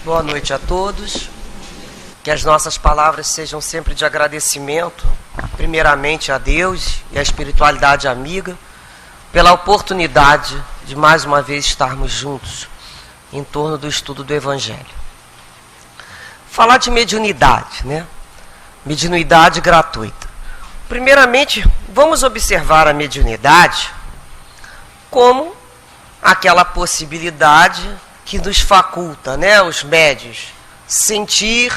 Boa noite a todos. Que as nossas palavras sejam sempre de agradecimento, primeiramente a Deus e à espiritualidade amiga, pela oportunidade de mais uma vez estarmos juntos em torno do estudo do Evangelho. Falar de mediunidade, né? Mediunidade gratuita. Primeiramente, vamos observar a mediunidade como aquela possibilidade que nos faculta, né, os médiuns, sentir,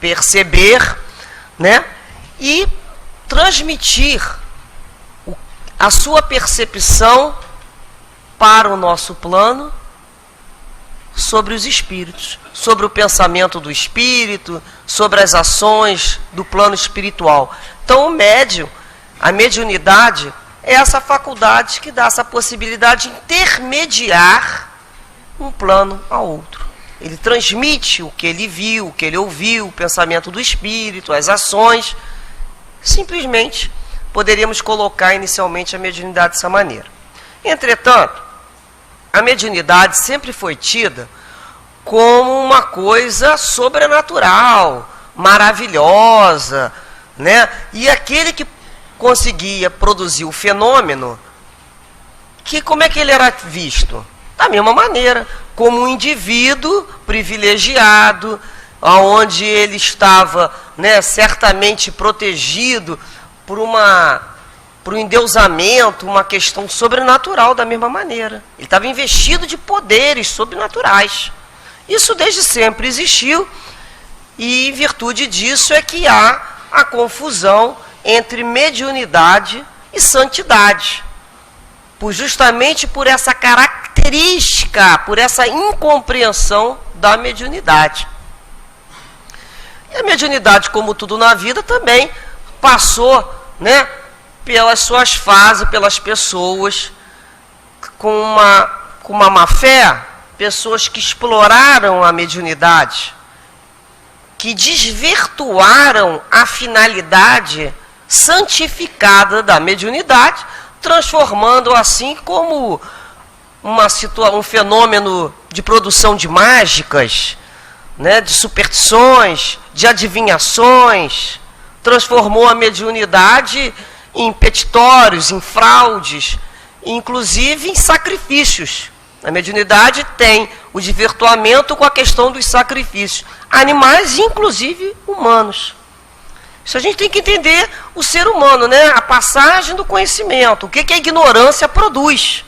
perceber, né, e transmitir a sua percepção para o nosso plano sobre os espíritos, sobre o pensamento do espírito, sobre as ações do plano espiritual. Então, o médium, a mediunidade, é essa faculdade que dá essa possibilidade de intermediar um plano ao outro. Ele transmite o que ele viu, o que ele ouviu, o pensamento do espírito, as ações. Simplesmente poderíamos colocar inicialmente a mediunidade dessa maneira. Entretanto, a mediunidade sempre foi tida como uma coisa sobrenatural, maravilhosa, né? E aquele que conseguia produzir o fenômeno, que como é que ele era visto? Da mesma maneira, como um indivíduo privilegiado, onde ele estava, né, certamente protegido por um endeusamento, uma questão sobrenatural da mesma maneira. Ele estava investido de poderes sobrenaturais. Isso desde sempre existiu, e em virtude disso é que há a confusão entre mediunidade e santidade. Justamente por essa característica, por essa incompreensão da mediunidade. E a mediunidade, como tudo na vida, também passou, né, pelas suas fases, pelas pessoas com uma má fé, pessoas que exploraram a mediunidade, que desvirtuaram a finalidade santificada da mediunidade, transformando assim como um fenômeno de produção de mágicas, né, de superstições, de adivinhações, transformou a mediunidade em petitórios, em fraudes, inclusive em sacrifícios. A mediunidade tem o desvirtuamento com a questão dos sacrifícios, animais, inclusive humanos. Isso a gente tem que entender o ser humano, né? A passagem do conhecimento, o que a ignorância produz.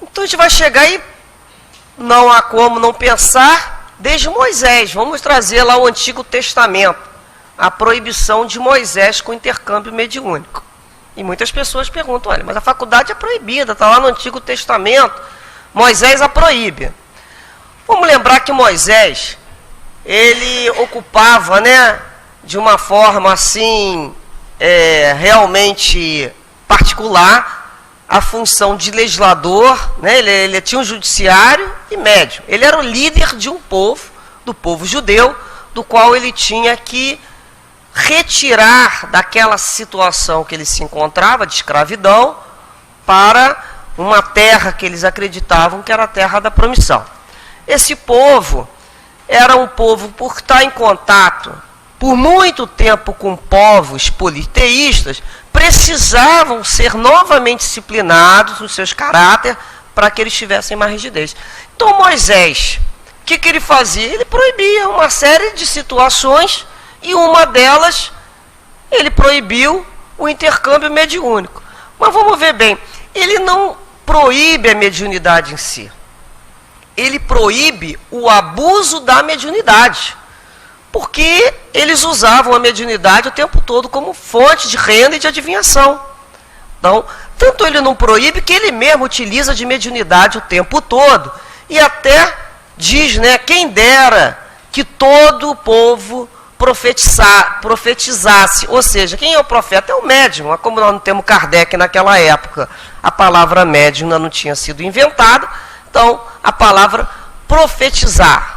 Então a gente vai chegar e não há como não pensar desde Moisés. Vamos trazer lá o Antigo Testamento, a proibição de Moisés com o intercâmbio mediúnico. E muitas pessoas perguntam, olha, mas a faculdade é proibida, está lá no Antigo Testamento, Moisés a proíbe. Vamos lembrar que Moisés, ele ocupava, né, de uma forma assim, realmente particular, a função de legislador, né? Ele tinha um judiciário e médium. Ele era o líder de um povo, do povo judeu, do qual ele tinha que retirar daquela situação que ele se encontrava, de escravidão, para uma terra que eles acreditavam que era a terra da promissão. Esse povo era um povo, por estar em contato por muito tempo com povos politeístas, precisavam ser novamente disciplinados nos seus caráteres para que eles tivessem mais rigidez. Então Moisés, o que ele fazia? Ele proibia uma série de situações, e uma delas, ele proibiu o intercâmbio mediúnico. Mas vamos ver bem, ele não proíbe a mediunidade em si. Ele proíbe o abuso da mediunidade, porque eles usavam a mediunidade o tempo todo como fonte de renda e de adivinhação. Então, tanto ele não proíbe, que ele mesmo utiliza de mediunidade o tempo todo, e até diz, né, quem dera que todo o povo profetizasse, ou seja, quem é o profeta? É o médium. Como nós não temos Kardec naquela época, a palavra médium não tinha sido inventada, então a palavra profetizar.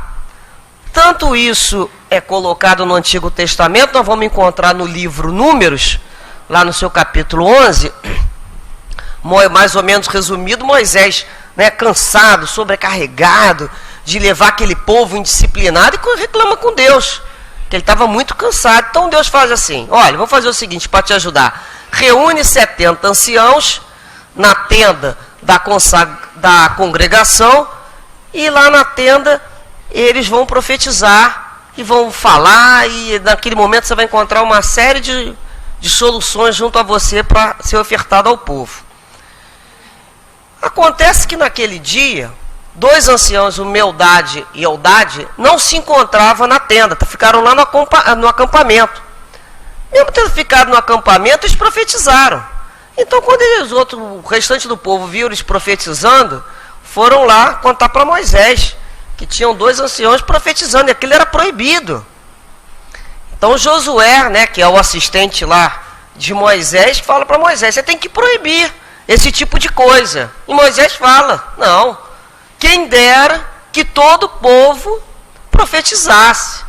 Tanto isso é colocado no Antigo Testamento, nós vamos encontrar no livro Números, lá no seu capítulo 11, mais ou menos resumido, Moisés né, cansado, sobrecarregado de levar aquele povo indisciplinado e reclama com Deus, que ele estava muito cansado. Então Deus faz assim: olha, vou fazer o seguinte para te ajudar. Reúne 70 anciãos na tenda da congregação, e lá na tenda eles vão profetizar e vão falar, e naquele momento você vai encontrar uma série de soluções junto a você para ser ofertado ao povo. Acontece que naquele dia, 2 anciãos, o Meldade e Eldade, não se encontravam na tenda, ficaram lá no acampamento. Mesmo tendo ficado no acampamento, eles profetizaram. Então, quando o restante do povo viu eles profetizando, foram lá contar para Moisés que tinham 2 anciãos profetizando, e aquilo era proibido. Então Josué, né, que é o assistente lá de Moisés, fala para Moisés: você tem que proibir esse tipo de coisa. E Moisés fala: não, quem dera que todo o povo profetizasse,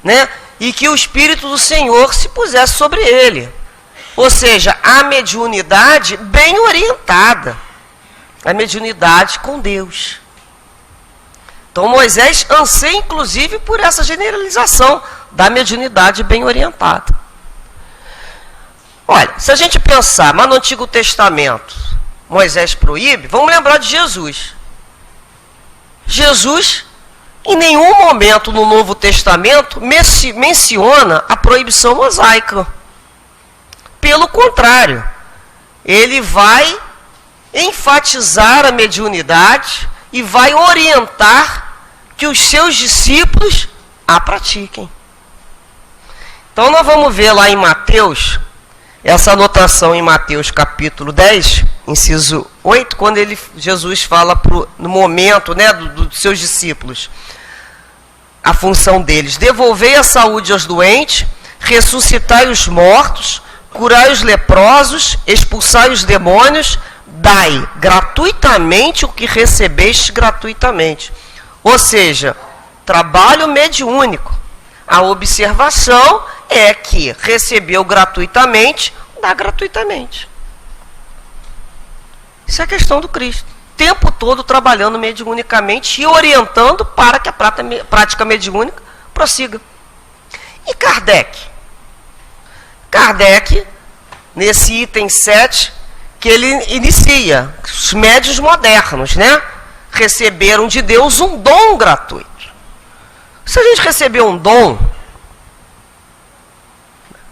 né, e que o Espírito do Senhor se pusesse sobre ele. Ou seja, a mediunidade bem orientada, a mediunidade com Deus. Então Moisés anseia inclusive por essa generalização da mediunidade bem orientada. Olha, se a gente pensar, mas no Antigo Testamento Moisés proíbe, vamos lembrar de Jesus. Jesus, em nenhum momento no Novo Testamento, menciona a proibição mosaica. Pelo contrário, ele vai enfatizar a mediunidade e vai orientar que os seus discípulos a pratiquem. Então nós vamos ver lá em Mateus, essa anotação em Mateus capítulo 10, inciso 8, quando Jesus fala no momento, né, dos seus discípulos, a função deles: devolvei a saúde aos doentes, ressuscitai os mortos, curai os leprosos, expulsai os demônios, dai gratuitamente o que recebeste gratuitamente. Ou seja, trabalho mediúnico. A observação é que recebeu gratuitamente, dá gratuitamente. Isso é a questão do Cristo. O tempo todo trabalhando mediunicamente e orientando para que a prática mediúnica prossiga. E Kardec? Kardec, nesse item 7, que ele inicia, os médiuns modernos, né, receberam de Deus um dom gratuito. Se a gente recebeu um dom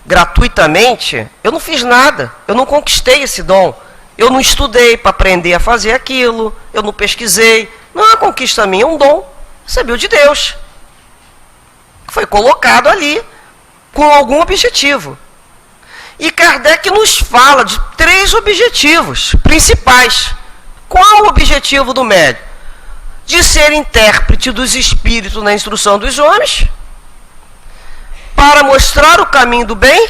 gratuitamente, eu não fiz nada, eu não conquistei esse dom, eu não estudei para aprender a fazer aquilo, eu não pesquisei, não é uma conquista minha, é um dom, recebeu de Deus, foi colocado ali com algum objetivo. E Kardec nos fala de 3 objetivos principais. Qual o objetivo do médium? De ser intérprete dos espíritos na instrução dos homens, para mostrar o caminho do bem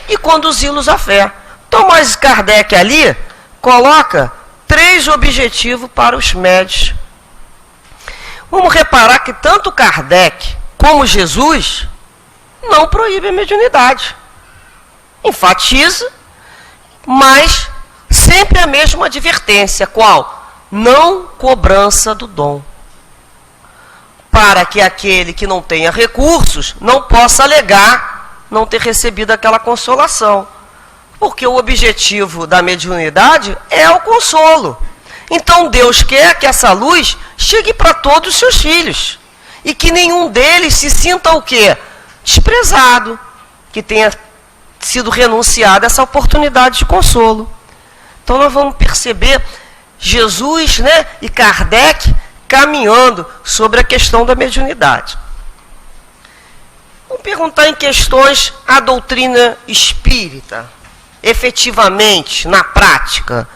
e conduzi-los à fé. Então, mas Kardec ali coloca 3 objetivos para os médios. Vamos reparar que tanto Kardec como Jesus não proíbem a mediunidade. Enfatiza, mas sempre a mesma advertência. Qual? Não cobrança do dom. Para que aquele que não tenha recursos não possa alegar não ter recebido aquela consolação. Porque o objetivo da mediunidade é o consolo. Então Deus quer que essa luz chegue para todos os seus filhos. E que nenhum deles se sinta o quê? Desprezado. Que tenha sido renunciada a essa oportunidade de consolo. Então nós vamos perceber Jesus, né, e Kardec caminhando sobre a questão da mediunidade. Vamos perguntar em questões a doutrina espírita, efetivamente, na prática.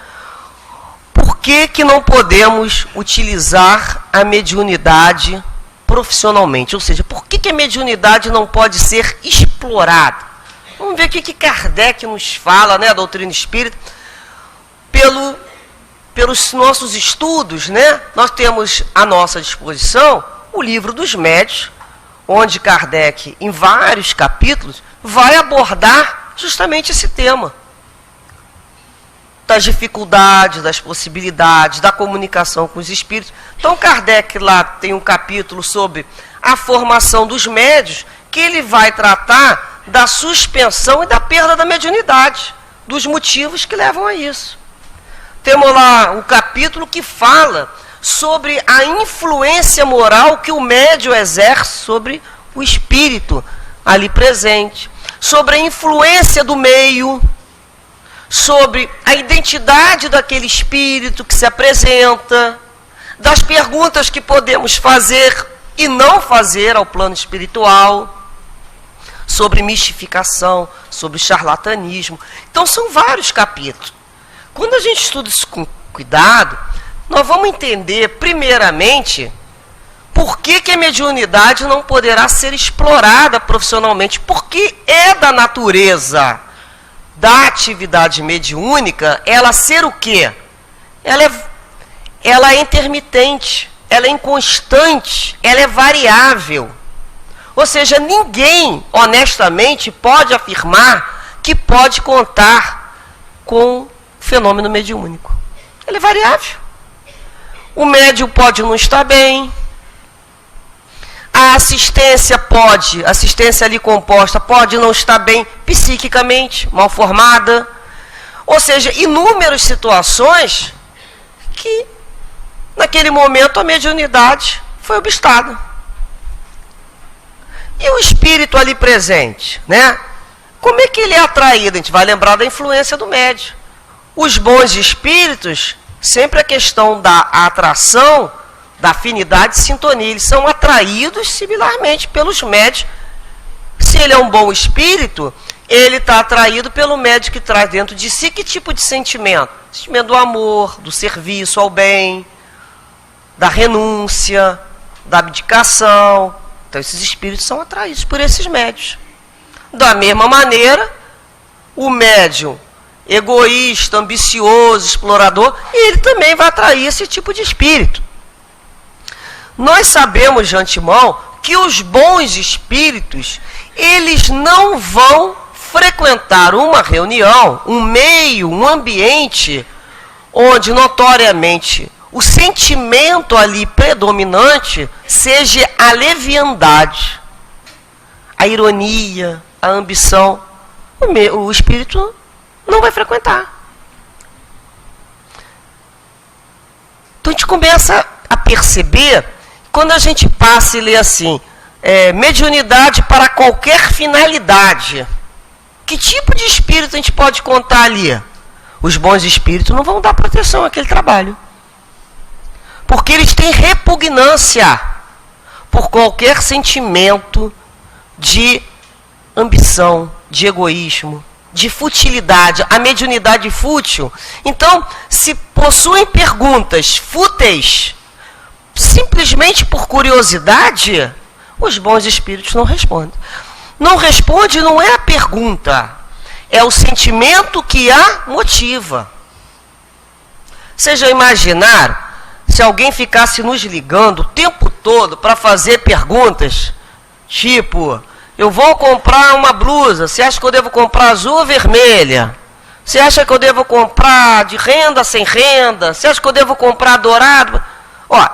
Por que não podemos utilizar a mediunidade profissionalmente? Ou seja, por que a mediunidade não pode ser explorada? Vamos ver o que Kardec nos fala, né, a doutrina espírita. Pelos nossos estudos, né, nós temos à nossa disposição o Livro dos Médiuns, onde Kardec, em vários capítulos, vai abordar justamente esse tema. das dificuldades, das possibilidades, da comunicação com os espíritos. Então Kardec lá tem um capítulo sobre a formação dos médios, que ele vai tratar da suspensão e da perda da mediunidade, dos motivos que levam a isso. Temos lá um capítulo que fala sobre a influência moral que o médium exerce sobre o espírito ali presente, sobre a influência do meio, sobre a identidade daquele espírito que se apresenta, das perguntas que podemos fazer e não fazer ao plano espiritual, sobre mistificação, sobre charlatanismo. Então são vários capítulos. Quando a gente estuda isso com cuidado, nós vamos entender, primeiramente, por que a mediunidade não poderá ser explorada profissionalmente, porque é da natureza da atividade mediúnica ela ser o quê? Ela é intermitente, ela é inconstante, ela é variável. Ou seja, ninguém, honestamente, pode afirmar que pode contar com o fenômeno mediúnico. Ele é variável. O médium pode não estar bem. A assistência ali composta, pode não estar bem psiquicamente, mal formada. Ou seja, inúmeras situações que, naquele momento, a mediunidade foi obstada. E o espírito ali presente, né? Como é que ele é atraído? A gente vai lembrar da influência do médium. Os bons espíritos, sempre a questão da atração, da afinidade e sintonia, eles são atraídos similarmente pelos médios. Se ele é um bom espírito, ele está atraído pelo médium que traz dentro de si que tipo de sentimento? Sentimento do amor, do serviço ao bem, da renúncia, da abdicação. Então esses espíritos são atraídos por esses médios. Da mesma maneira, o médium egoísta, ambicioso, explorador, ele também vai atrair esse tipo de espírito. Nós sabemos de antemão que os bons espíritos, eles não vão frequentar uma reunião, um meio, um ambiente, onde notoriamente o sentimento ali predominante seja a leviandade, a ironia, a ambição. O espírito não vai frequentar. Então a gente começa a perceber, quando a gente passa e lê assim, mediunidade para qualquer finalidade, que tipo de espírito a gente pode contar ali? Os bons espíritos não vão dar proteção àquele trabalho. Porque eles têm repugnância por qualquer sentimento de ambição, de egoísmo, de futilidade, a mediunidade fútil. Então, se possuem perguntas fúteis, simplesmente por curiosidade, os bons espíritos não respondem. Não responde não é a pergunta, é o sentimento que a motiva. Vocês já imaginaram se alguém ficasse nos ligando o tempo todo para fazer perguntas, tipo, eu vou comprar uma blusa, você acha que eu devo comprar azul ou vermelha? Você acha que eu devo comprar de renda, sem renda? Você acha que eu devo comprar dourado? Ó,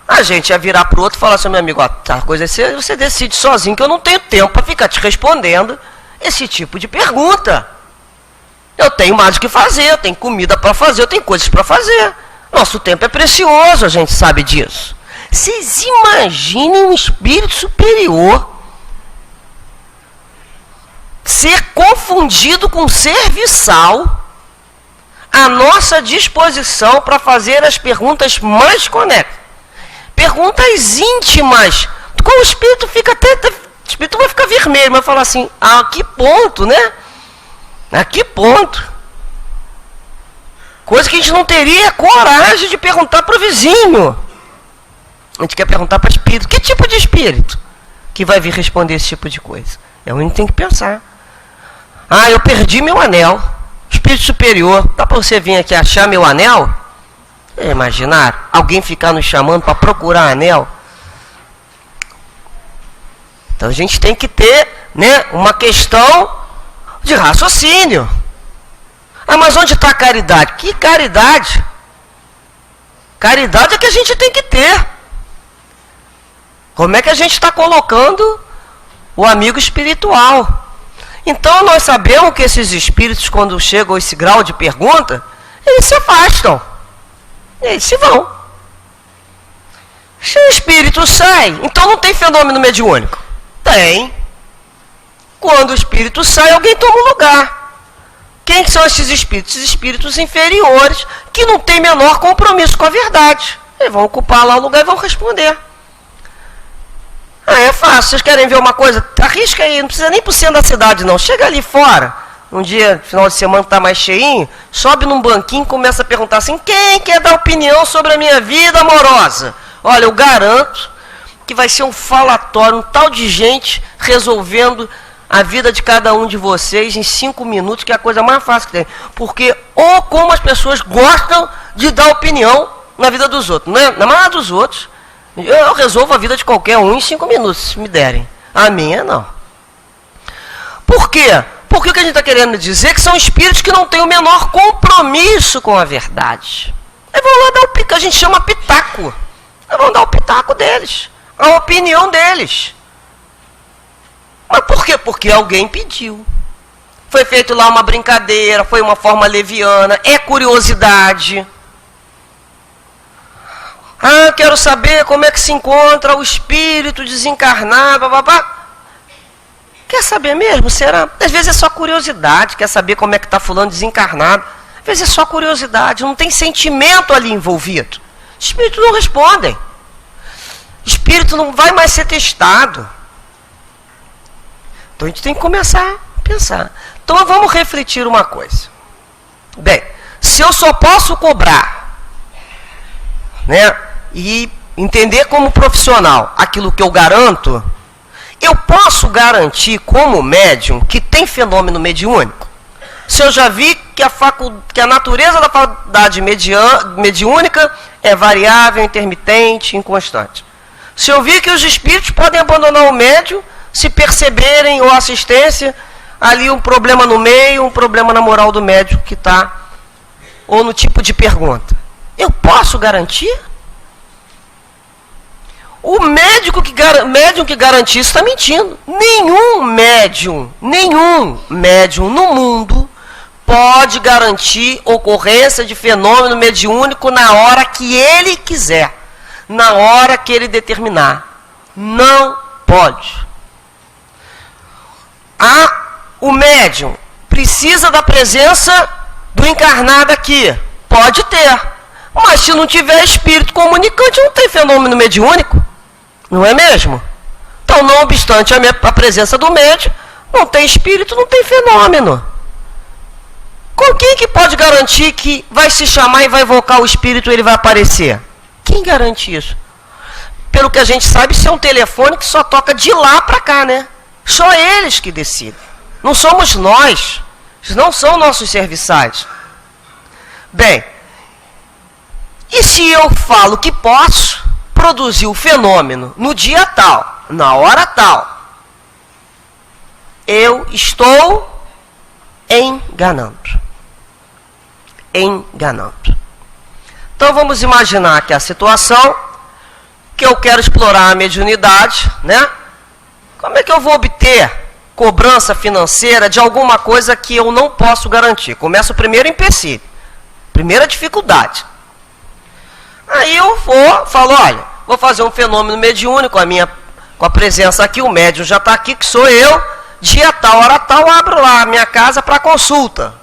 a gente ia virar para o outro e falar assim, meu amigo, ó, a coisa é você decide sozinho, que eu não tenho tempo para ficar te respondendo esse tipo de pergunta. Eu tenho mais o que fazer, eu tenho comida para fazer, eu tenho coisas para fazer. Nosso tempo é precioso, a gente sabe disso. Vocês imaginem um espírito superior ser confundido com serviçal à nossa disposição para fazer as perguntas mais conexas. Perguntas íntimas. Como o espírito fica até... O espírito vai ficar vermelho, vai falar assim, a que ponto, né? A que ponto? Coisa que a gente não teria coragem de perguntar para o vizinho. A gente quer perguntar para o espírito. Que tipo de espírito que vai vir responder esse tipo de coisa? É onde a gente tem que pensar. Ah, eu perdi meu anel. Espírito superior. Dá para você vir aqui achar meu anel? Imaginar alguém ficar nos chamando para procurar anel? Então a gente tem que ter, né, uma questão de raciocínio. Ah, mas onde está a caridade? Que caridade? Caridade é que a gente tem que ter. Como é que a gente está colocando o amigo espiritual? Então nós sabemos que esses espíritos, quando chegam a esse grau de pergunta, eles se afastam. Eles se vão. Se o espírito sai, então não tem fenômeno mediúnico? Tem. Quando o espírito sai, alguém toma o lugar. Quem são esses espíritos? Esses espíritos inferiores, que não têm menor compromisso com a verdade. Eles vão ocupar lá o lugar e vão responder. Ah, é fácil. Vocês querem ver uma coisa? Arrisca aí, não precisa nem ir para o centro da cidade, não. Chega ali fora, um dia, final de semana, está mais cheinho, sobe num banquinho e começa a perguntar assim, quem quer dar opinião sobre a minha vida amorosa? Olha, eu garanto que vai ser um falatório, um tal de gente resolvendo a vida de cada um de vocês em 5 minutos, que é a coisa mais fácil que tem. Porque, ou como as pessoas gostam de dar opinião na vida dos outros. Né? Na maioria dos outros, eu resolvo a vida de qualquer um em 5 minutos, se me derem. A minha, não. Por quê? Porque o que a gente está querendo dizer é que são espíritos que não têm o menor compromisso com a verdade. Eles vão lá dar o que a gente chama pitaco. Eles vão dar o pitaco deles, a opinião deles. Mas por quê? Porque alguém pediu. Foi feito lá uma brincadeira, foi uma forma leviana, é curiosidade. Ah, quero saber como é que se encontra o espírito desencarnado, babá. Quer saber mesmo? Será? Às vezes é só curiosidade, quer saber como é que está fulano desencarnado. Às vezes é só curiosidade, não tem sentimento ali envolvido. Espíritos não respondem. Espírito não vai mais ser testado. Então a gente tem que começar a pensar. Então vamos refletir uma coisa. Bem, se eu só posso cobrar, né, e entender como profissional aquilo que eu garanto, eu posso garantir como médium que tem fenômeno mediúnico? Se eu já vi que a natureza da faculdade mediúnica é variável, intermitente, inconstante. Se eu vi que os espíritos podem abandonar o médium se perceberem, ou assistência, ali um problema no meio, um problema na moral do médium que está, ou no tipo de pergunta. Eu posso garantir? O médium que garante isso está mentindo. Nenhum médium no mundo pode garantir ocorrência de fenômeno mediúnico na hora que ele quiser, na hora que ele determinar. Não pode. O médium precisa da presença do encarnado aqui. Pode ter. Mas se não tiver espírito comunicante, não tem fenômeno mediúnico. Não é mesmo? Então, não obstante a presença do médium, não tem espírito, não tem fenômeno. Com quem que pode garantir que vai se chamar e vai invocar o espírito e ele vai aparecer? Quem garante isso? Pelo que a gente sabe, isso é um telefone que só toca de lá para cá, né? Só eles que decidem. Não somos nós. Eles não são nossos serviçais. Bem, e se eu falo que posso produzir o fenômeno no dia tal, na hora tal, eu estou enganando. Enganando. Então vamos imaginar que a situação que eu quero explorar a mediunidade, né? Como é que eu vou obter cobrança financeira de alguma coisa que eu não posso garantir? Começa o primeiro empecilho, primeira dificuldade. Aí eu falo, olha, vou fazer um fenômeno mediúnico, com a presença aqui, o médium já está aqui, que sou eu, dia tal, hora tal, abro lá a minha casa para consulta.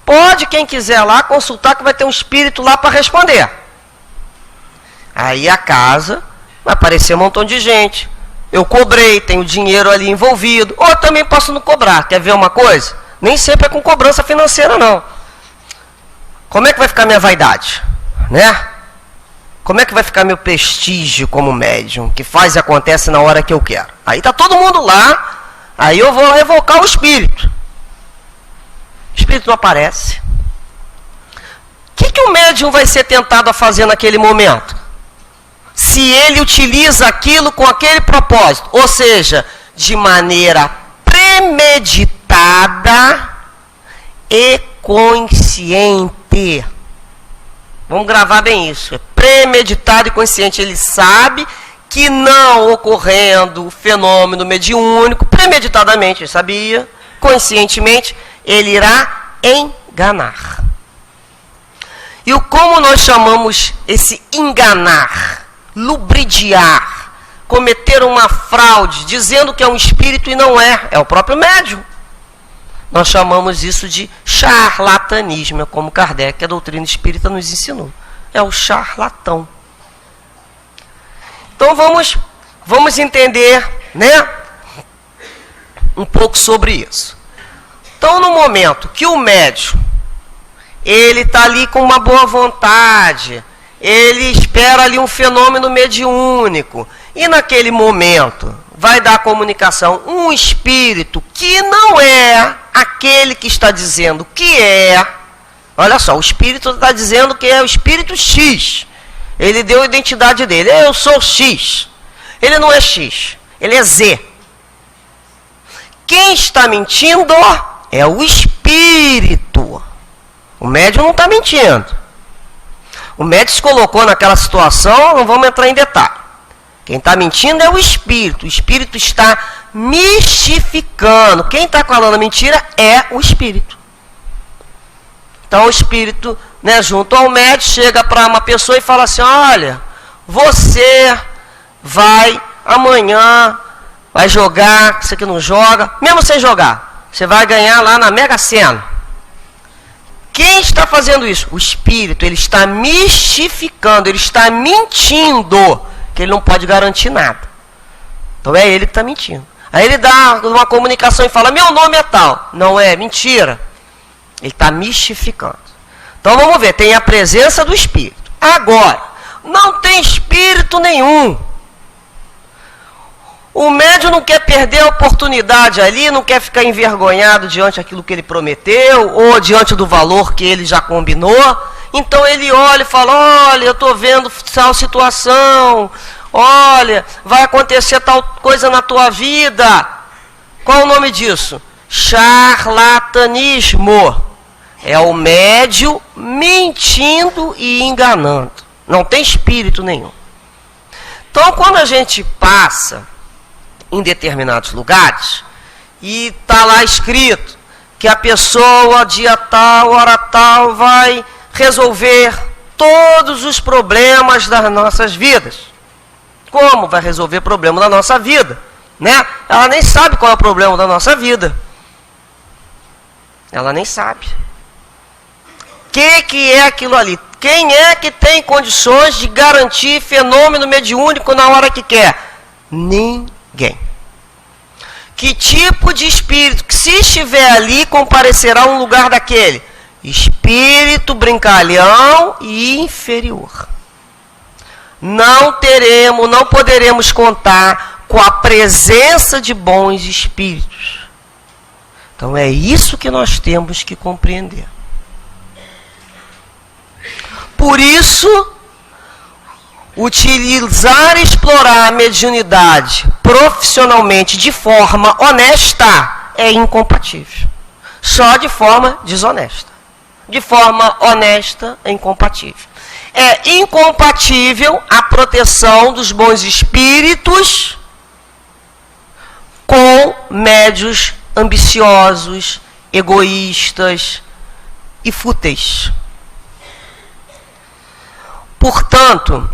Pode, quem quiser lá, consultar, que vai ter um espírito lá para responder. Aí a casa, vai aparecer um montão de gente. Eu cobrei, tenho dinheiro ali envolvido. Ou eu também posso não cobrar. Quer ver uma coisa? Nem sempre é com cobrança financeira, não. Como é que vai ficar minha vaidade? Né? Como é que vai ficar meu prestígio como médium, que faz e acontece na hora que eu quero? Aí está todo mundo lá, aí eu vou lá evocar o espírito. O espírito não aparece. O que o médium vai ser tentado a fazer naquele momento? Se ele utiliza aquilo com aquele propósito, ou seja, de maneira premeditada e consciente. Vamos gravar bem isso. É premeditado e consciente. Ele sabe que não ocorrendo o fenômeno mediúnico, premeditadamente ele sabia, conscientemente, ele irá enganar. E como nós chamamos esse enganar, lubridiar, cometer uma fraude, dizendo que é um espírito e não é, é o próprio médium. Nós chamamos isso de charlatanismo, é como Kardec, a doutrina espírita, nos ensinou. É o charlatão. Então vamos entender, né, um pouco sobre isso. Então, no momento que o médium, ele está ali com uma boa vontade, ele espera ali um fenômeno mediúnico, e naquele momento vai dar comunicação um espírito que não é aquele que está dizendo que é. Olha só, o espírito está dizendo que é o espírito X. Ele deu a identidade dele. Eu sou X. Ele não é X, ele é Z. Quem está mentindo é o espírito. O médium não está mentindo. O médium se colocou naquela situação, não vamos entrar em detalhe. Quem está mentindo é o espírito. O espírito está mistificando. Quem está falando mentira é o espírito. Então o espírito, né, junto ao médium, chega para uma pessoa e fala assim: olha, você vai amanhã, vai jogar, você que não joga, mesmo sem jogar, você vai ganhar lá na Mega Sena. Quem está fazendo isso? O espírito. Ele está mistificando, ele está mentindo, que ele não pode garantir nada. Então é ele que está mentindo. Aí ele dá uma comunicação e fala: meu nome é tal. Não é, mentira. Ele está mistificando. Então vamos ver, tem a presença do espírito. Agora, não tem espírito nenhum. O médium não quer perder a oportunidade ali, não quer ficar envergonhado diante daquilo que ele prometeu, ou diante do valor que ele já combinou. Então ele olha e fala: olha, eu estou vendo tal situação, olha, vai acontecer tal coisa na tua vida. Qual o nome disso? Charlatanismo. É o médium mentindo e enganando. Não tem espírito nenhum. Então, quando a gente passa em determinados lugares e está lá escrito que a pessoa, dia tal, hora tal, vai resolver todos os problemas das nossas vidas. Como vai resolver o problema da nossa vida? Né? Ela nem sabe qual é o problema da nossa vida. Ela nem sabe. O que é aquilo ali? Quem é que tem condições de garantir fenômeno mediúnico na hora que quer? Ninguém. Que tipo de espírito que, se estiver ali, comparecerá a um lugar daquele? Espírito brincalhão e inferior. Não poderemos contar com a presença de bons espíritos. Então é isso que nós temos que compreender. Por isso, utilizar e explorar a mediunidade profissionalmente de forma honesta é incompatível. Só de forma desonesta. De forma honesta é incompatível. É incompatível a proteção dos bons espíritos com médios ambiciosos, egoístas e fúteis. Portanto,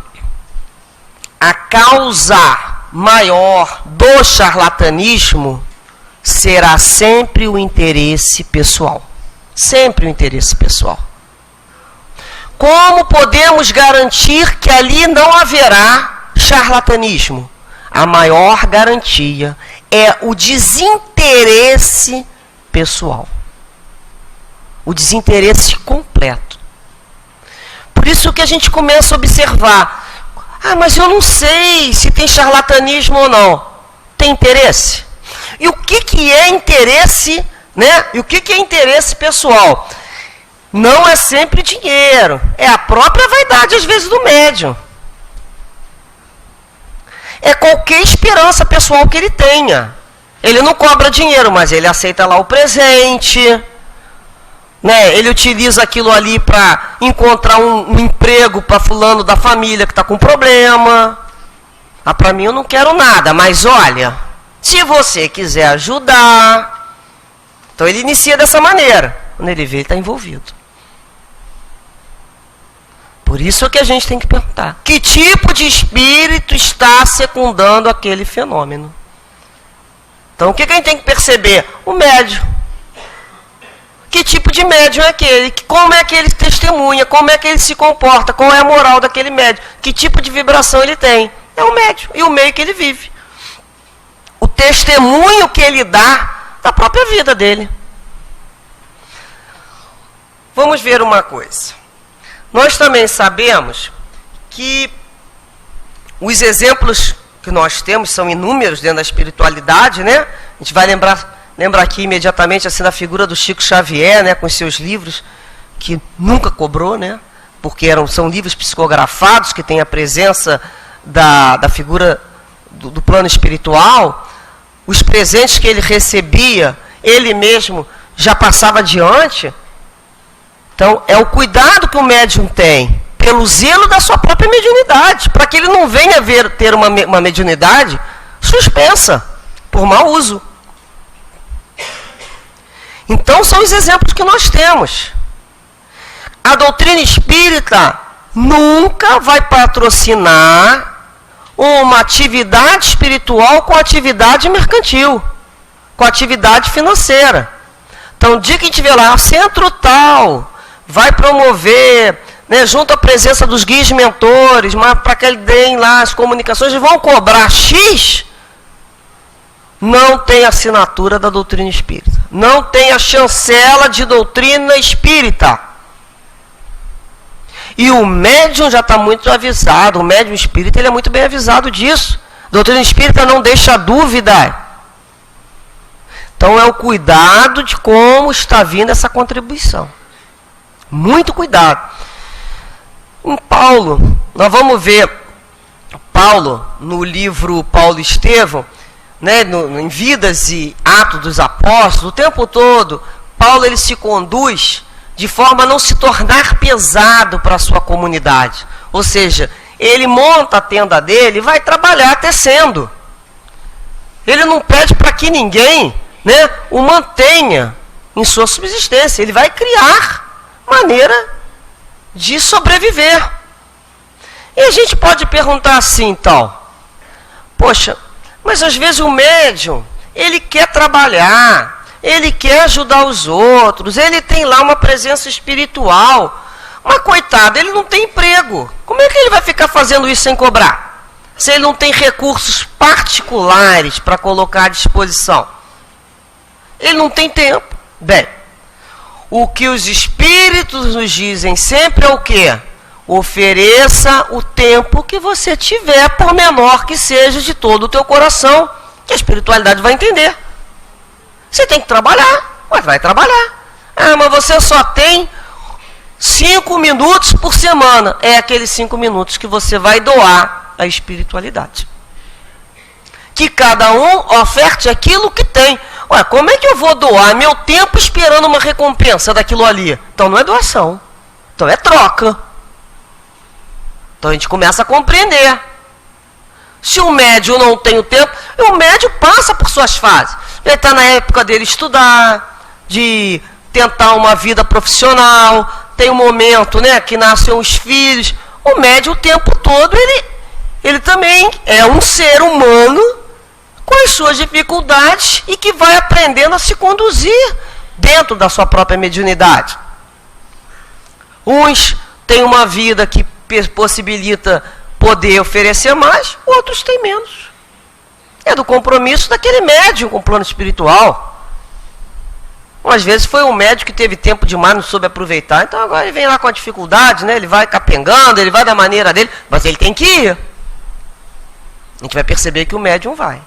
a causa maior do charlatanismo será sempre o interesse pessoal. Sempre o interesse pessoal. Como podemos garantir que ali não haverá charlatanismo? A maior garantia é o desinteresse pessoal. O desinteresse completo. Por isso que a gente começa a observar: ah, mas eu não sei se tem charlatanismo ou não. Tem interesse? E o que é interesse, né? E o que é interesse pessoal? Não é sempre dinheiro. É a própria vaidade, às vezes, do médium. É qualquer esperança pessoal que ele tenha. Ele não cobra dinheiro, mas ele aceita lá o presente. né, ele utiliza aquilo ali para encontrar um emprego para fulano da família que está com problema. Ah, para mim eu não quero nada, mas olha, se você quiser ajudar... Então ele inicia dessa maneira. Quando ele vê, ele está envolvido. Por isso que a gente tem que perguntar: que tipo de espírito está secundando aquele fenômeno? Então o que a gente tem que perceber? O médium. Que tipo de médium é aquele? Como é que ele testemunha? Como é que ele se comporta? Qual é a moral daquele médium? Que tipo de vibração ele tem? É o médium e o meio que ele vive. O testemunho que ele dá da própria vida dele. Vamos ver uma coisa. Nós também sabemos que os exemplos que nós temos são inúmeros dentro da espiritualidade, né? A gente vai lembrar aqui imediatamente assim da figura do Chico Xavier, né, com os seus livros, que nunca cobrou, né? Porque são livros psicografados que têm a presença da figura do plano espiritual. Os presentes que ele recebia, ele mesmo já passava adiante. Então, é o cuidado que o médium tem, pelo zelo da sua própria mediunidade, para que ele não venha ter uma mediunidade suspensa, por mau uso. Então, são os exemplos que nós temos. A doutrina espírita nunca vai patrocinar uma atividade espiritual com atividade mercantil, com atividade financeira. Então, o dia que a gente vê lá, o centro tal vai promover, né, junto à presença dos guias mentores, mas para que eles deem lá as comunicações, eles vão cobrar X, não tem assinatura da doutrina espírita. Não tem a chancela de doutrina espírita. E o médium já está muito avisado, o médium espírita ele é muito bem avisado disso. A doutrina espírita não deixa dúvida. Então é o cuidado de como está vindo essa contribuição. Muito cuidado. Em Paulo, nós vamos ver Paulo no livro Paulo e Estevão, né, em Vidas e Atos dos Apóstolos, o tempo todo, Paulo ele se conduz de forma a não se tornar pesado para a sua comunidade. Ou seja, ele monta a tenda dele e vai trabalhar tecendo. Ele não pede para que ninguém, né, o mantenha em sua subsistência. Ele vai criar maneira de sobreviver. E a gente pode perguntar assim, então, poxa, mas às vezes o médium, ele quer trabalhar, ele quer ajudar os outros, ele tem lá uma presença espiritual, mas coitado, ele não tem emprego. Como é que ele vai ficar fazendo isso sem cobrar? Se ele não tem recursos particulares para colocar à disposição. Ele não tem tempo. Bem, o que os espíritos nos dizem sempre é o quê? Ofereça o tempo que você tiver, por menor que seja, de todo o teu coração, que a espiritualidade vai entender. Você tem que trabalhar, mas vai trabalhar. Ah, mas você só tem 5 minutos por semana. É aqueles 5 minutos que você vai doar à espiritualidade. Que cada um oferte aquilo que tem. Ué, como é que eu vou doar meu tempo esperando uma recompensa daquilo ali? Então não é doação. Então é troca. Então a gente começa a compreender. Se o médium não tem o tempo, o médium passa por suas fases. Ele está na época dele estudar, de tentar uma vida profissional, tem um momento, né, que nascem os filhos. O médium o tempo todo, ele também é um ser humano com as suas dificuldades e que vai aprendendo a se conduzir dentro da sua própria mediunidade. Uns têm uma vida que possibilita poder oferecer mais, outros têm menos. É do compromisso daquele médium com o plano espiritual. Às vezes foi um médium que teve tempo demais, não soube aproveitar, então agora ele vem lá com a dificuldade, né? Ele vai capengando, ele vai da maneira dele, mas ele tem que ir. A gente vai perceber que o médium vai.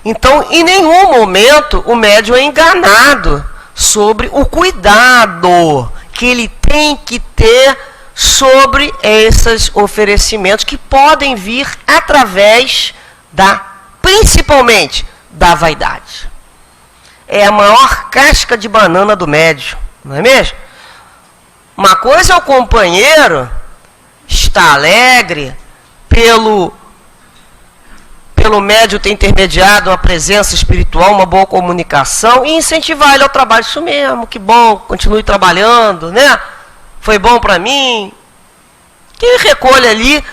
Então, em nenhum momento o médium é enganado sobre o cuidado que ele tem que ter sobre esses oferecimentos que podem vir através principalmente da vaidade. é a maior casca de banana do médium, não é mesmo? Uma coisa é o companheiro estar alegre pelo médium ter intermediado uma presença espiritual, uma boa comunicação, e incentivar ele ao trabalho. Isso mesmo, que bom, continue trabalhando, né? Foi bom para mim. Que ele recolhe ali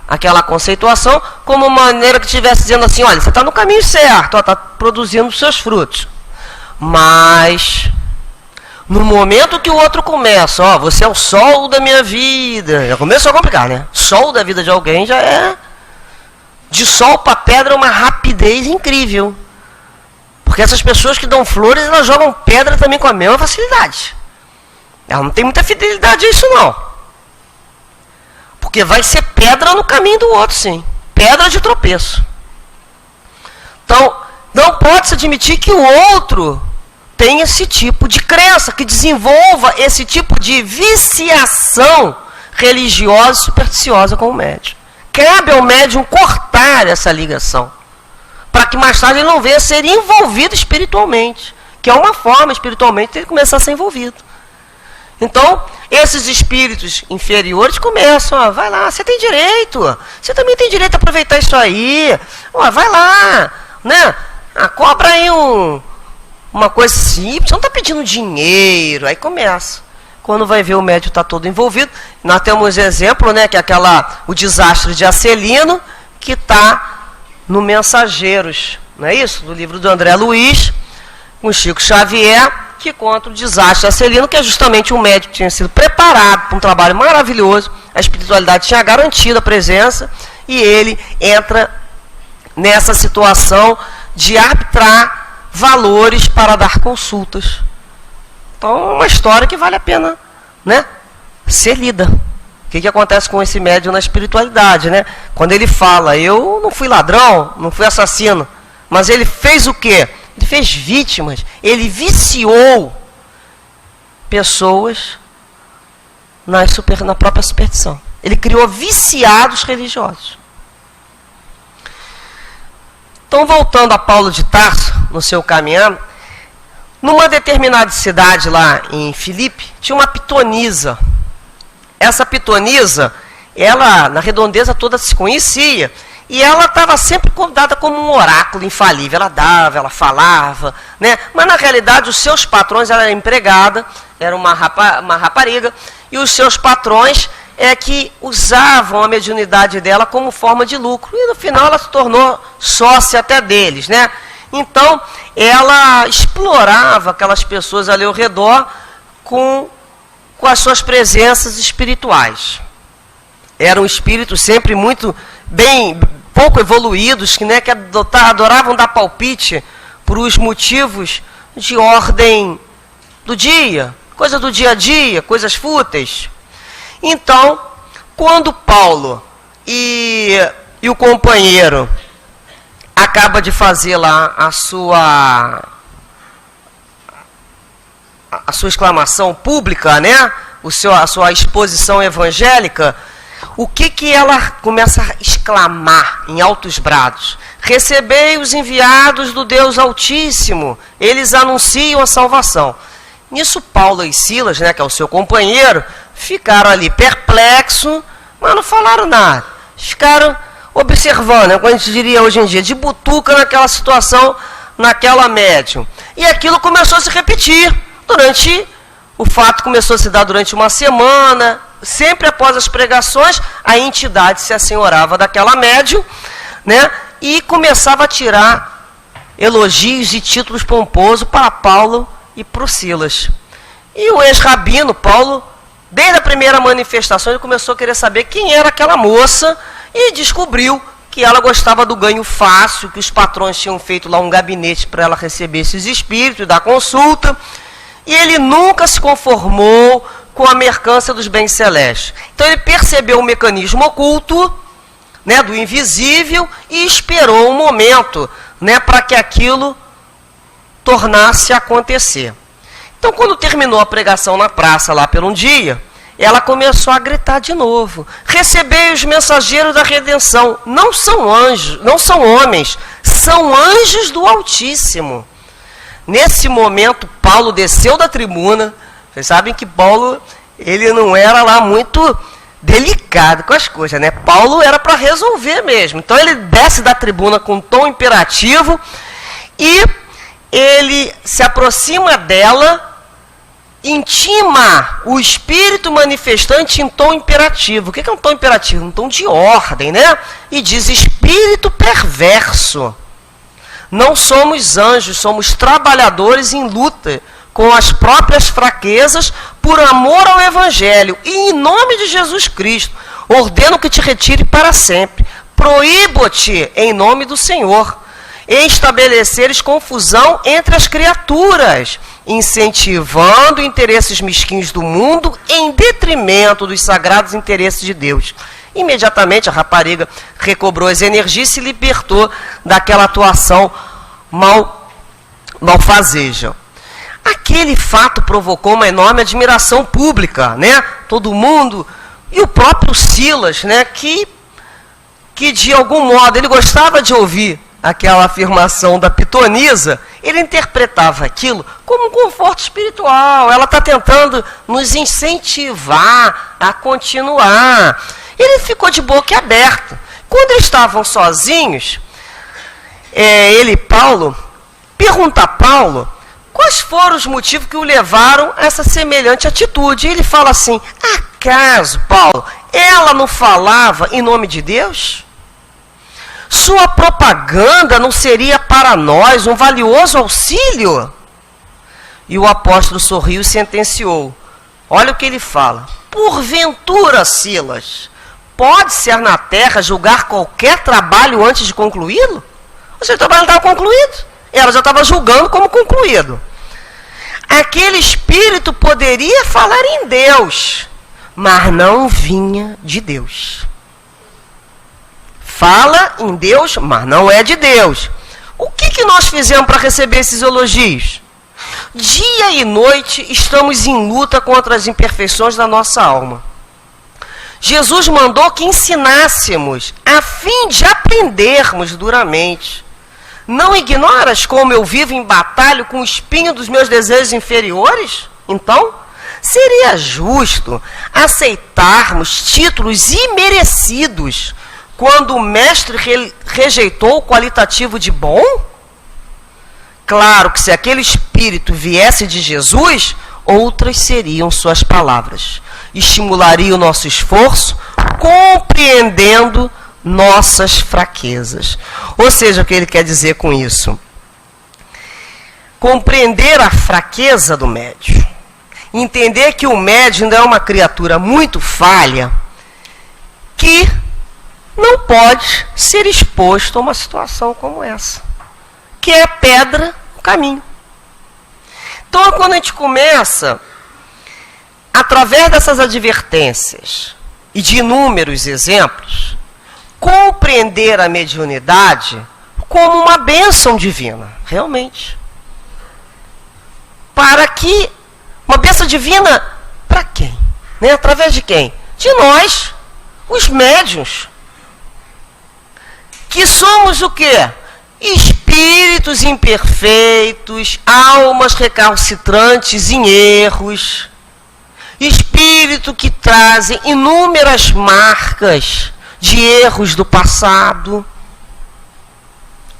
aquela conceituação como maneira que estivesse dizendo assim, olha, você está no caminho certo, está produzindo os seus frutos. Mas no momento que o outro começa, ó, você é o sol da minha vida, já começou a complicar, né? Sol da vida de alguém já é de sol para pedra uma rapidez incrível. Porque essas pessoas que dão flores, elas jogam pedra também com a mesma facilidade. Ela não tem muita fidelidade a isso, não. Porque vai ser pedra no caminho do outro, sim. Pedra de tropeço. Então, não pode-se admitir que o outro tem esse tipo de crença, que desenvolva esse tipo de viciação religiosa e supersticiosa com o médium. Cabe ao médium cortar essa ligação, para que mais tarde ele não venha a ser envolvido espiritualmente, que é uma forma espiritualmente de ele começar a ser envolvido. Então, esses espíritos inferiores começam, ó, vai lá, você tem direito, você também tem direito a aproveitar isso aí, ó, vai lá, né? Cobra aí uma coisa simples, você não está pedindo dinheiro, aí começa. Quando vai ver o médium está todo envolvido, nós temos exemplo, né, que é o desastre de Acelino, que está no Mensageiros, não é isso? Do livro do André Luiz, com Chico Xavier, que conta o desastre de Acelino, que é justamente um médium que tinha sido preparado para um trabalho maravilhoso, a espiritualidade tinha garantido a presença, e ele entra nessa situação de arbitrar valores para dar consultas. Então, é uma história que vale a pena, né, ser lida. O que acontece com esse médium na espiritualidade, né? Quando ele fala, eu não fui ladrão, não fui assassino, mas ele fez o quê? Ele fez vítimas, ele viciou pessoas na própria superstição. Ele criou viciados religiosos. Então, voltando a Paulo de Tarso, no seu caminhar, numa determinada cidade lá em Filipe, tinha uma pitonisa. Essa pitonisa, ela na redondeza toda se conhecia, e ela estava sempre contada como um oráculo infalível. Ela dava, ela falava, né? Mas na realidade os seus patrões, ela era empregada, era uma rapariga, e os seus patrões é que usavam a mediunidade dela como forma de lucro. E no final ela se tornou sócia até deles, né? Então, ela explorava aquelas pessoas ali ao redor com as suas presenças espirituais. Eram espíritos sempre muito pouco evoluídos, que, né, que adoravam dar palpite para os motivos de ordem do dia, coisa do dia a dia, coisas fúteis. Então, quando Paulo e o companheiro acaba de fazer lá a sua exclamação pública, né? A sua exposição evangélica, o que ela começa a exclamar em altos brados? Recebei os enviados do Deus Altíssimo, eles anunciam a salvação. Nisso Paulo e Silas, né, que é o seu companheiro, ficaram ali perplexos, mas não falaram nada. Ficaram observando, né, como a gente diria hoje em dia, de butuca naquela situação, naquela médium. E aquilo começou a se repetir o fato começou a se dar durante uma semana, sempre após as pregações, a entidade se assenhorava daquela médium, né, e começava a tirar elogios e títulos pomposos para Paulo e para o Silas. E o ex-rabino Paulo, desde a primeira manifestação, ele começou a querer saber quem era aquela moça e descobriu que ela gostava do ganho fácil, que os patrões tinham feito lá um gabinete para ela receber esses espíritos e dar consulta. E ele nunca se conformou com a mercância dos bens celestes. Então ele percebeu o mecanismo oculto, né, do invisível, e esperou um momento, né, para que aquilo tornasse a acontecer. Então, quando terminou a pregação na praça lá por um dia, ela começou a gritar de novo: recebei os mensageiros da redenção, não são anjos, não são homens, são anjos do Altíssimo. Nesse momento, Paulo desceu da tribuna. Vocês sabem que Paulo, ele não era lá muito delicado com as coisas, né? Paulo era para resolver mesmo. Então ele desce da tribuna com um tom imperativo e ele se aproxima dela, intima o espírito manifestante em tom imperativo. O que é um tom imperativo? Um tom de ordem, né? E diz: espírito perverso. Não somos anjos, somos trabalhadores em luta com as próprias fraquezas por amor ao Evangelho. E em nome de Jesus Cristo, ordeno que te retire para sempre. Proíbo-te em nome do Senhor estabeleceres confusão entre as criaturas, incentivando interesses mesquinhos do mundo em detrimento dos sagrados interesses de Deus. Imediatamente a rapariga recobrou as energias e se libertou daquela atuação malfazeja. Aquele fato provocou uma enorme admiração pública, né? Todo mundo, e o próprio Silas, né? Que de algum modo ele gostava de ouvir aquela afirmação da pitonisa, ele interpretava aquilo como um conforto espiritual. Ela está tentando nos incentivar a continuar. Ele ficou de boca aberta. Quando eles estavam sozinhos, ele e Paulo, pergunta a Paulo quais foram os motivos que o levaram a essa semelhante atitude. E ele fala assim: acaso, Paulo, ela não falava em nome de Deus? Sua propaganda não seria para nós um valioso auxílio? E o apóstolo sorriu e sentenciou. Olha o que ele fala: porventura, Silas, pode ser na terra julgar qualquer trabalho antes de concluí-lo? O seu trabalho não estava concluído. Ela já estava julgando como concluído. Aquele espírito poderia falar em Deus, mas não vinha de Deus. Fala em Deus, mas não é de Deus. O que nós fizemos para receber esses elogios? Dia e noite estamos em luta contra as imperfeições da nossa alma. Jesus mandou que ensinássemos, a fim de aprendermos duramente. Não ignoras como eu vivo em batalha com o espinho dos meus desejos inferiores? Então, seria justo aceitarmos títulos imerecidos quando o mestre rejeitou o qualitativo de bom? Claro que se aquele espírito viesse de Jesus, outras seriam suas palavras. Estimularia o nosso esforço, compreendendo nossas fraquezas. Ou seja, o que ele quer dizer com isso? Compreender a fraqueza do médium. Entender que o médium ainda é uma criatura muito falha, que não pode ser exposto a uma situação como essa, que é pedra no caminho. Então, quando a gente começa, através dessas advertências e de inúmeros exemplos, compreender a mediunidade como uma bênção divina, realmente. Para que, uma bênção divina para quem? Né? Através de quem? De nós, os médiuns. Que somos o quê? Espíritos imperfeitos, almas recalcitrantes em erros, espírito que trazem inúmeras marcas de erros do passado.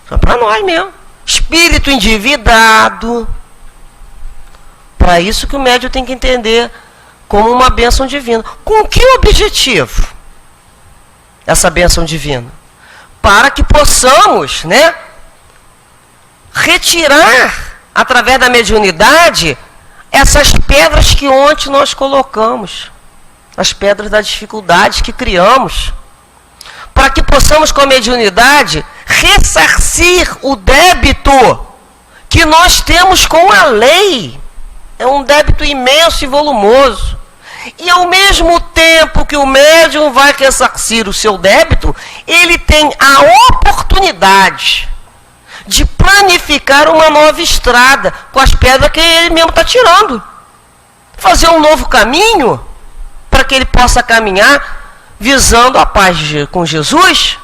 Só para nós mesmo. Espírito endividado. Para isso que o médium tem que entender como uma bênção divina. Com que objetivo? Essa bênção divina? Para que possamos, né, retirar, através da mediunidade, essas pedras que ontem nós colocamos. As pedras da dificuldade que criamos. Para que possamos, com a mediunidade, ressarcir o débito que nós temos com a lei. É um débito imenso e volumoso. E ao mesmo tempo que o médium vai ressarcir o seu débito, ele tem a oportunidade de planificar uma nova estrada com as pedras que ele mesmo está tirando. Fazer um novo caminho para que ele possa caminhar visando a paz com Jesus.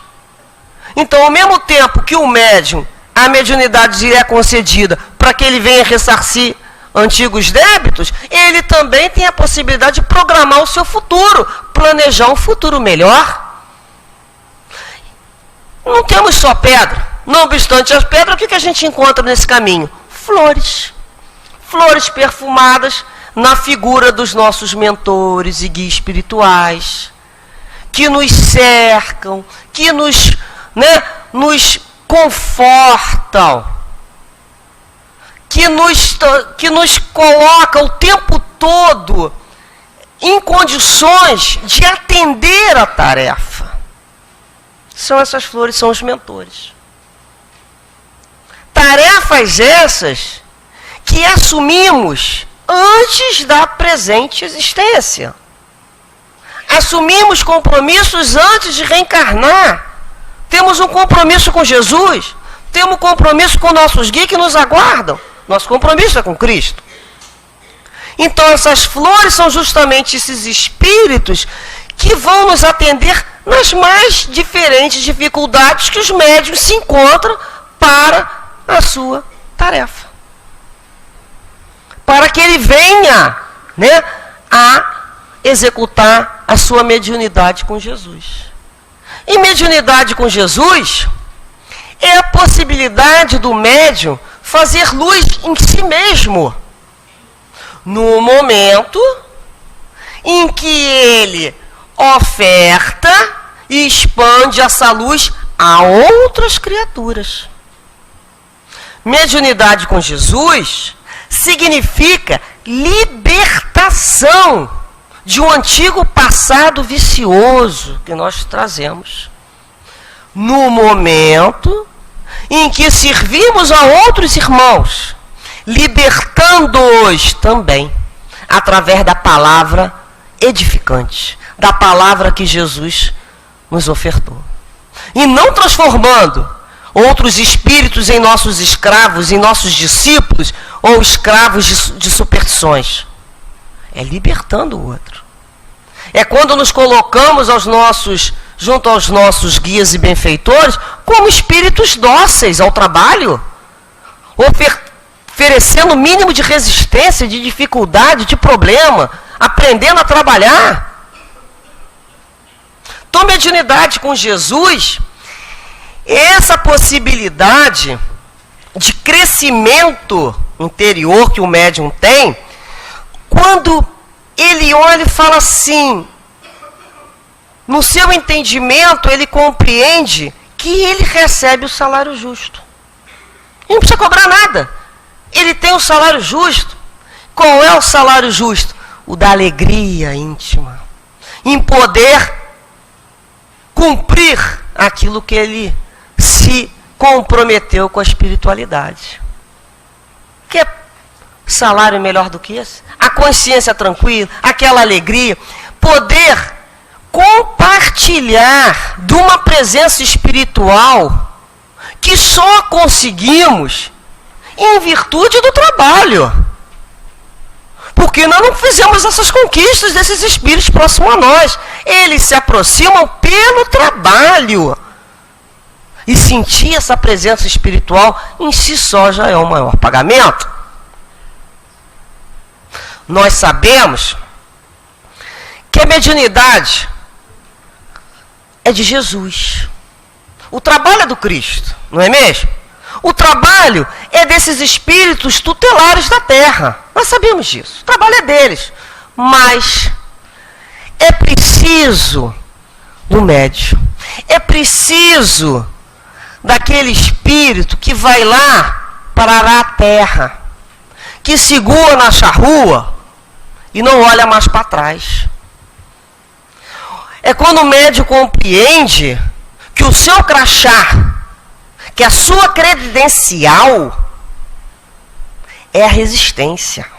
Então, ao mesmo tempo que o médium, a mediunidade lhe é concedida para que ele venha ressarcir antigos débitos, ele também tem a possibilidade de programar o seu futuro, planejar um futuro melhor. Não temos só pedra. Não obstante as pedras, o que a gente encontra nesse caminho? Flores. Flores perfumadas na figura dos nossos mentores e guias espirituais, que nos cercam, que nos confortam, que nos coloca o tempo todo em condições de atender a tarefa. São essas flores, são os mentores. Tarefas essas que assumimos antes da presente existência. Assumimos compromissos antes de reencarnar. Temos um compromisso com Jesus, temos um compromisso com nossos guias que nos aguardam. Nosso compromisso é com Cristo. Então essas flores são justamente esses espíritos que vão nos atender nas mais diferentes dificuldades que os médiuns se encontram para a sua tarefa. Para que ele venha a executar a sua mediunidade com Jesus. E mediunidade com Jesus é a possibilidade do médium fazer luz em si mesmo, no momento em que ele oferta e expande essa luz a outras criaturas. Mediunidade com Jesus significa libertação de um antigo passado vicioso que nós trazemos. No momento em que servimos a outros irmãos, libertando-os também, através da palavra edificante, da palavra que Jesus nos ofertou. E não transformando outros espíritos em nossos escravos, em nossos discípulos, ou escravos de superstições. É libertando o outro. É quando nos colocamos junto aos nossos guias e benfeitores, como espíritos dóceis ao trabalho, oferecendo o mínimo de resistência, de dificuldade, de problema, aprendendo a trabalhar. Então, mediunidade com Jesus, essa possibilidade de crescimento interior que o médium tem, quando ele olha e fala assim, no seu entendimento, ele compreende que ele recebe o salário justo. Ele não precisa cobrar nada. Ele tem o salário justo. Qual é o salário justo? O da alegria íntima. Em poder cumprir aquilo que ele se comprometeu com a espiritualidade. Que salário melhor do que esse? A consciência tranquila, aquela alegria, poder compartilhar de uma presença espiritual que só conseguimos em virtude do trabalho. Porque nós não fizemos essas conquistas desses espíritos próximos a nós. Eles se aproximam pelo trabalho. E sentir essa presença espiritual em si só já é o maior pagamento. Nós sabemos que a mediunidade é de Jesus. O trabalho é do Cristo, não é mesmo? O trabalho é desses espíritos tutelares da Terra. Nós sabemos disso. O trabalho é deles. Mas é preciso do médium. É preciso daquele espírito que vai lá parar a terra, que segura na charrua e não olha mais para trás. É quando o médium compreende que o seu crachá, que a sua credencial é a resistência,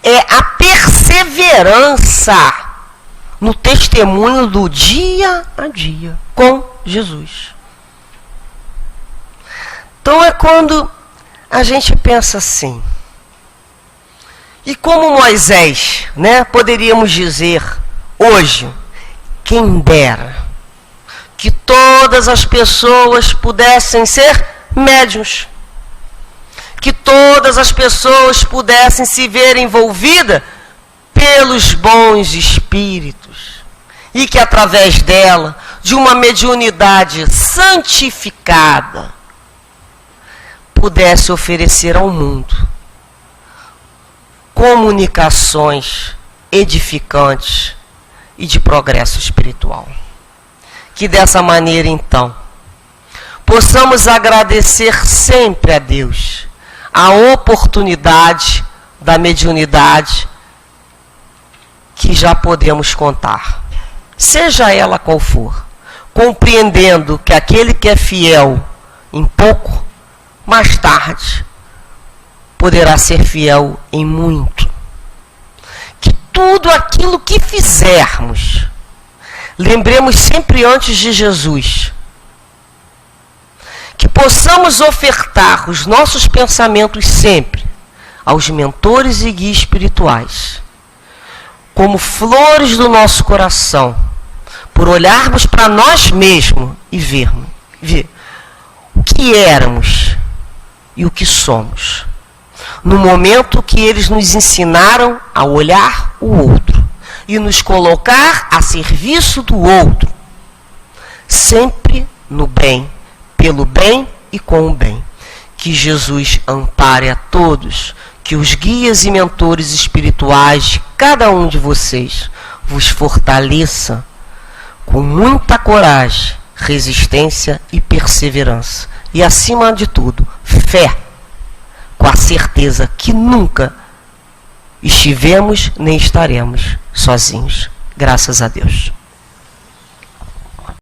é a perseverança no testemunho do dia a dia com Jesus. Então é quando a gente pensa assim, e como Moisés, que todas as pessoas pudessem ser médiuns, que todas as pessoas pudessem se ver envolvidas pelos bons espíritos e que através dela, de uma mediunidade santificada, pudesse oferecer ao mundo comunicações edificantes e de progresso espiritual. Que dessa maneira, então, possamos agradecer sempre a Deus a oportunidade da mediunidade que já podemos contar, seja ela qual for, compreendendo que aquele que é fiel em pouco, mais tarde poderá ser fiel em muito. Que tudo aquilo que fizermos, lembremos sempre antes de Jesus, que possamos ofertar os nossos pensamentos sempre aos mentores e guias espirituais, como flores do nosso coração, por olharmos para nós mesmos e ver o que éramos e o que somos, no momento que eles nos ensinaram a olhar o outro e nos colocar a serviço do outro, sempre no bem, pelo bem e com o bem. Que Jesus ampare a todos, que os guias e mentores espirituais de cada um de vocês vos fortaleça com muita coragem, resistência e perseverança. E acima de tudo, fé, com a certeza que nunca estivemos nem estaremos sozinhos. Graças a Deus.